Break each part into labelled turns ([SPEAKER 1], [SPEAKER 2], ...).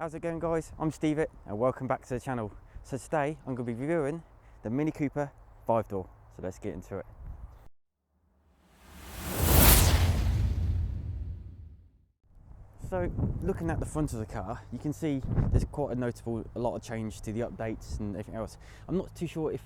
[SPEAKER 1] How's it going, guys? I'm Steve and welcome back to the channel. So today I'm going to be reviewing the Mini Cooper 5-door. So let's get into it. So looking at the front of the car, you can see there's quite a lot of change to the updates and everything else. I'm not too sure if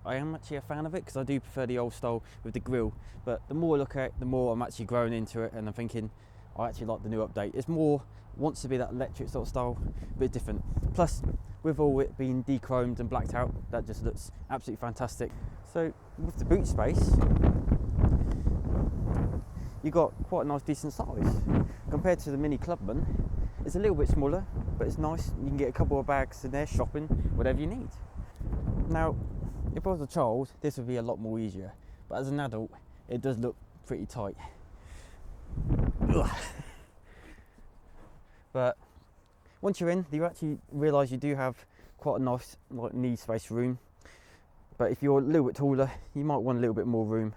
[SPEAKER 1] I am actually a fan of it because I do prefer the old style with the grille, but the more I look at it, the more I'm actually growing into it, and I'm thinking I actually like the new update. It's more wants to be that electric sort of style, a bit different. Plus, with all it being de-chromed and blacked out, that just looks absolutely fantastic. So with the boot space, you got quite a nice decent size compared to the Mini Clubman. It's a little bit smaller, but it's nice. You can get a couple of bags in there, shopping, whatever you need. Now, if I was a child, this would be a lot more easier, but as an adult, it does look pretty tight. Ugh. But once you're in, you actually realise you do have quite a nice knee space room. But if you're a little bit taller, you might want a little bit more room.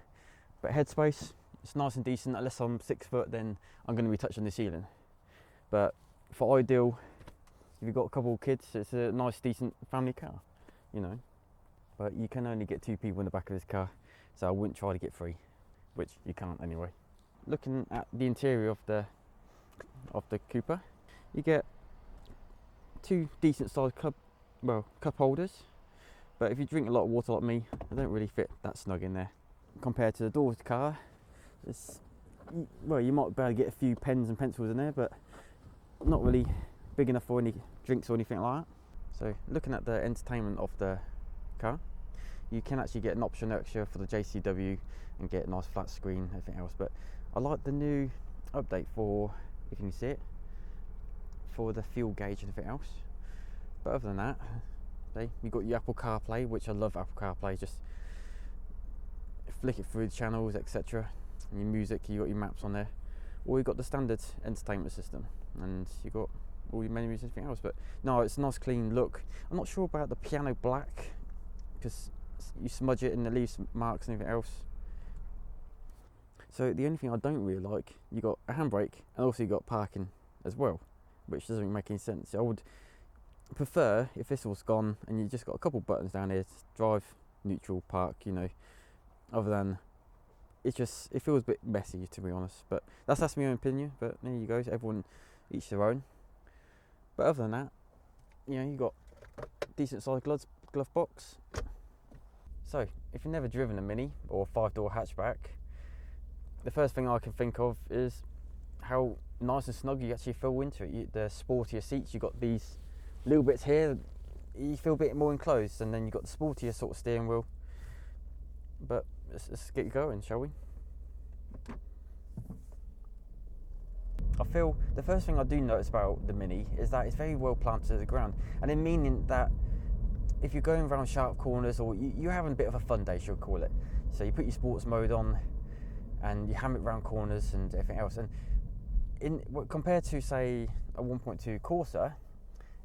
[SPEAKER 1] But head space, it's nice and decent. Unless I'm 6 foot, then I'm going to be touching the ceiling. But for ideal, if you've got a couple of kids, it's a nice decent family car, you know. But you can only get 2 people in the back of this car, so I wouldn't try to get 3, which you can't anyway. Looking at the interior of the Cooper, you get 2 decent sized cup holders, but if you drink a lot of water like me, they don't really fit that snug in there. Compared to the door of the car, you might be able to get a few pens and pencils in there, but not really big enough for any drinks or anything like that. So looking at the entertainment of the car, you can actually get an option extra for the JCW and get a nice flat screen and everything else. But I like the new update for, if you can see it, for the fuel gauge and everything else. But other than that, you got your Apple CarPlay, which I love Apple CarPlay. Just flick it through the channels, etc. And your music, you got your maps on there. Or you got the standard entertainment system, and you got all your menus and everything else. But no, it's a nice clean look. I'm not sure about the piano black, because you smudge it and it leaves marks and everything else. So the only thing I don't really like, you got a handbrake and also you got parking as well, which doesn't make any sense. I would prefer if this was gone and you just got a couple buttons down here to drive, neutral, park, you know. Other than it feels a bit messy, to be honest. But that's my own opinion. But there you go, everyone each their own. But other than that, you know, you got decent sized glove box. So if you've never driven a Mini or a 5-door hatchback, the first thing I can think of is how nice and snug you actually feel into it. The sportier seats, you've got these little bits here, you feel a bit more enclosed, and then you've got the sportier sort of steering wheel. But let's get going, shall we? I feel the first thing I do notice about the Mini is that it's very well planted to the ground, and in meaning that if you're going around sharp corners, or you're having a bit of a fun day, she'll call it. So you put your sports mode on and you ham it around corners and everything else. And compared to, say, a 1.2 Corsa,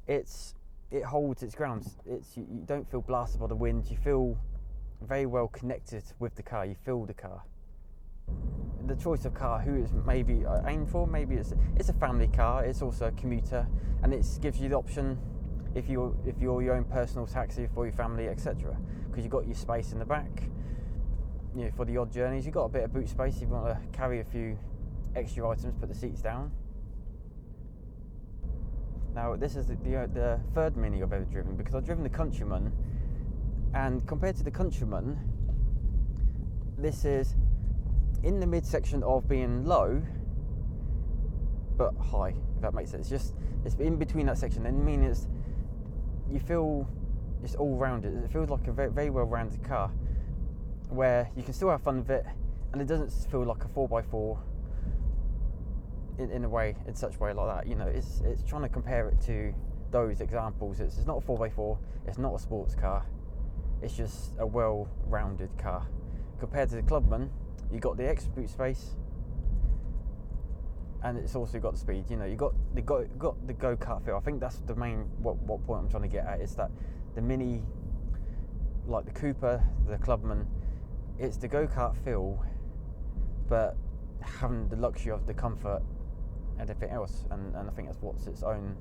[SPEAKER 1] it holds its ground. You don't feel blasted by the wind. You feel very well connected with the car. You feel the car. The choice of car, who is maybe aimed for, maybe it's a family car. It's also a commuter, and it gives you the option if you're your own personal taxi for your family, etc. Because you've got your space in the back. You know, for the odd journeys, you've got a bit of boot space. If you want to carry a few extra items, put the seats down. Now, this is the third Mini I've ever driven, because I've driven the Countryman, and compared to the Countryman, this is in the midsection of being low but high, if that makes sense. It's in between that section, and meaning you feel it's all rounded. It feels like a very, very well rounded car, where you can still have fun with it, and it doesn't feel like a 4x4 in such way like that. You know, it's trying to compare it to those examples. It's not a 4x4, it's not a sports car, it's just a well-rounded car. Compared to the Clubman, you got the extra boot space, and it's also got the speed. You know, you got the go-kart feel. I think that's the main what point I'm trying to get at, is that the Mini, like the Cooper, the Clubman, it's the go-kart feel, but having the luxury of the comfort and everything else, and I think that's what's its own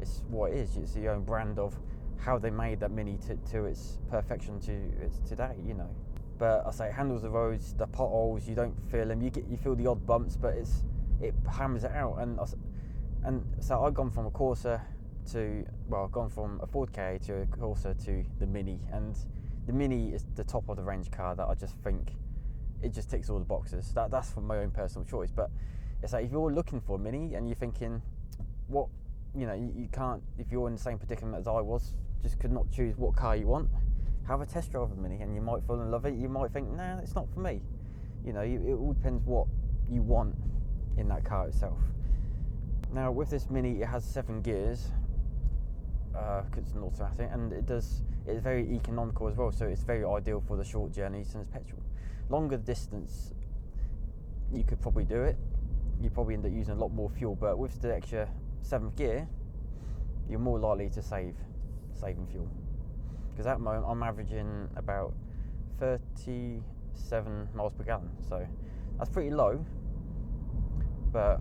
[SPEAKER 1] it's what it is. It's your own brand of how they made that Mini to its perfection to its today, you know. But I say it handles the roads, the potholes. You don't feel them. You feel the odd bumps, but it hammers it out. And so I've gone from a Corsa to, well, I've gone from a Ford Ka to a Corsa to the Mini, and the Mini is the top of the range car that I just think it just ticks all the boxes. That's from my own personal choice. But it's like if you're looking for a Mini and you're thinking, what, you know, you can't, if you're in the same predicament as I was, just could not choose what car you want, have a test drive of a Mini, and you might fall in love with it. You might think, nah, it's not for me. You know, it all depends what you want in that car itself. Now with this Mini, it has 7 gears, because it's an automatic, and it's very economical as well, so it's very ideal for the short journeys, and it's petrol. Longer distance, you could probably do it. You probably end up using a lot more fuel, but with the extra 7th gear, you're more likely to saving fuel. Because at the moment I'm averaging about 37 miles per gallon, so that's pretty low. But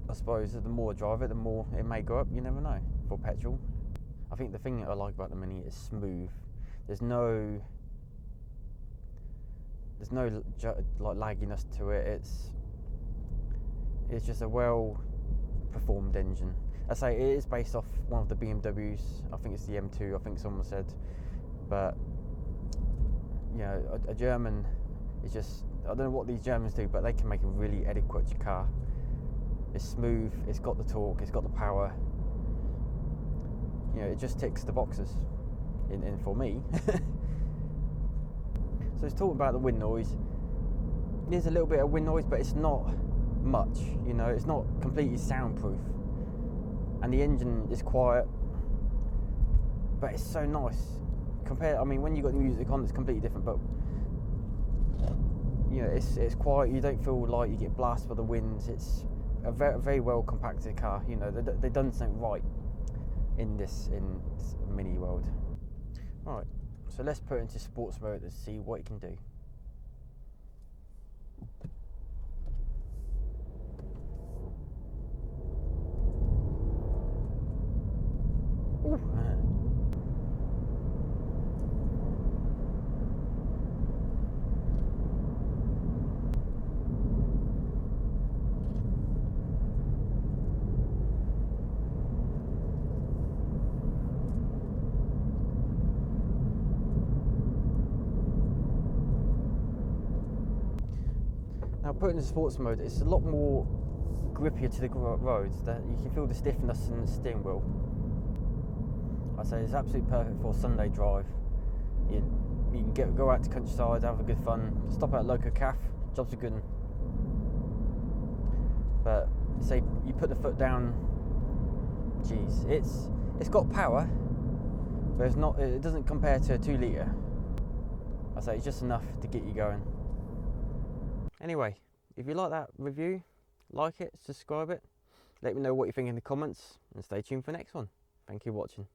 [SPEAKER 1] I suppose that the more I drive it, the more it may go up. You never know for petrol. I think the thing that I like about the Mini is smooth. There's no like lagginess to it. It's just a well performed engine. I say it is based off one of the BMWs. I think it's the M2. I think someone said, but you know, a German is just, I don't know what these Germans do, but they can make a really adequate car. It's smooth. It's got the torque. It's got the power. You know, it just ticks the boxes. In for me. So it's talking about the wind noise. There's a little bit of wind noise, but it's not much. You know, it's not completely soundproof. And the engine is quiet, but it's so nice. I mean, when you got the music on, it's completely different. But you know, it's quiet. You don't feel like you get blasted by the winds. It's a very, very well compacted car. You know, they've done something right in this Mini world. Right, so let's put it into sports mode and see what it can do. Ooh. Now, put it into sports mode, it's a lot more grippier to the roads. That you can feel the stiffness in the steering wheel. I'd say it's absolutely perfect for a Sunday drive. You can go out to countryside, have a good fun, stop at a local cafe, jobs are good. But say you put the foot down, geez, it's got power, but it doesn't compare to a 2 litre. I'd say it's just enough to get you going. Anyway, if you like that review, like it, subscribe it, let me know what you think in the comments, and stay tuned for the next one. Thank you for watching.